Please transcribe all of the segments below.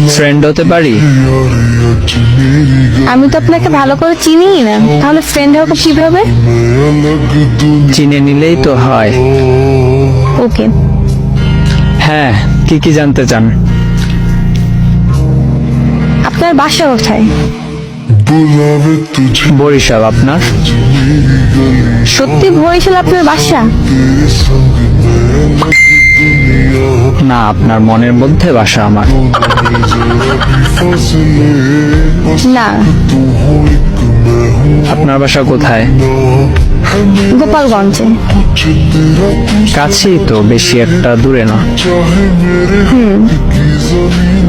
Friend হতে পারি? আমি তো আপনাকে ভালো করে চিনিই না, তাহলে ফ্রেন্ড হবো কিভাবে? চিনে নিলেই তো হয়। ওকে। হ্যাঁ, কি কি জানতে চান? আপনার বাসা কোথায়? বরিশাল। আপনার? সত্যি বরিশাল আপনার বাসা? না, আপনার মনের মধ্যে বাসা আমার। না। আপনার বাসা কোথায়? গোপালগঞ্জে। কাছেই তো, বেশি একটা দূরে না।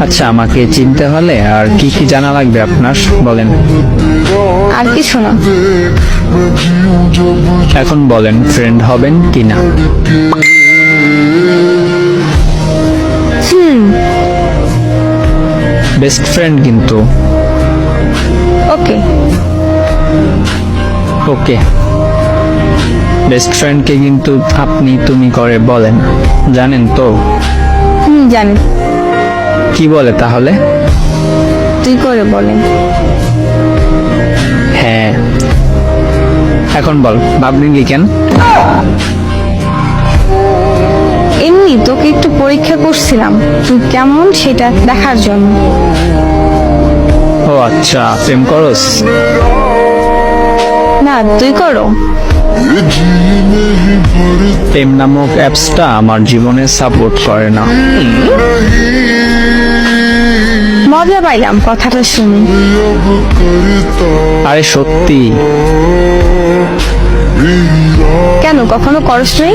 আচ্ছা, আমাকে চিনতে হলে আর কি কি জানা লাগবে আপনার, বলেন। আর কিছু না। এখন বলেন, ফ্রেন্ড হবেন কিনা? বেস্ট ফ্রেন্ড কিন্তু। ওকে। ওকে। বেস্ট ফ্রেন্ডকে কিন্তু আপনি তুমি করে বলেন, জানেন তো? জানি। কি বলে তাহলে? তুই করে বলেন। হ্যাঁ। এখন বল, ভাবনি কেন? এমনি তোকে একটু পরীক্ষা করছিলাম তুই কেমন সেটা দেখার জন্য। ও আচ্ছা, প্রেম করস? না, তুই করো। প্রেম নামক অ্যাপসটা আমার জীবনে সাপোর্ট করে না। মজা পাইলাম কথাটা শুনে। আরে সত্যি। কেন, কখনো করস নাই?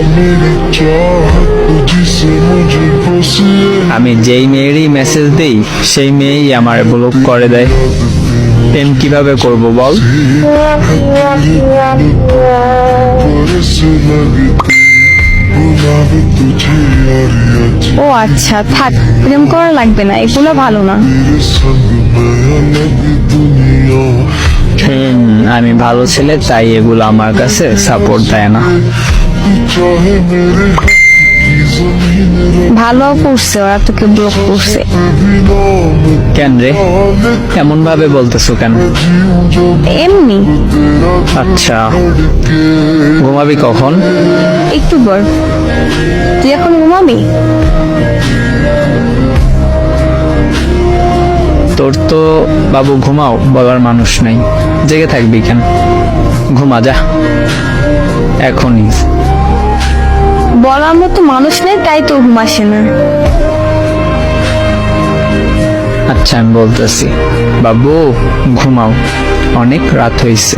আমি যেই মেয়েরই মেসেজ দেই সেই মেয়েই আমার ব্লক করে দেয়। প্রেম কিভাবে করব বল? ও আচ্ছা, থাক, প্রেম করা লাগবে না, এগুলো ভালো না। আমি ভালো ছেলে, তাই এগুলো আমার কাছে সাপোর্ট দেয় না। ভালো করছে, ওরা তোকে ব্লক করছে। কেন রে, এমন ভাবে বলতেছো কেন? এমনি। আচ্ছা, ঘুমাবি কখন? একটু পর। তুই এখন ঘুমাবি? তোর তো বাবু ঘুমাও বলার মানুষ নাই, জেগে থাকবি কেন? ঘুমা যা এখনই। বলার মতো মানুষ নেই, তাই তো ঘুমাসে না। আচ্ছা, আমি বলতেছি, বাবু ঘুমাও, অনেক রাত হয়েছে।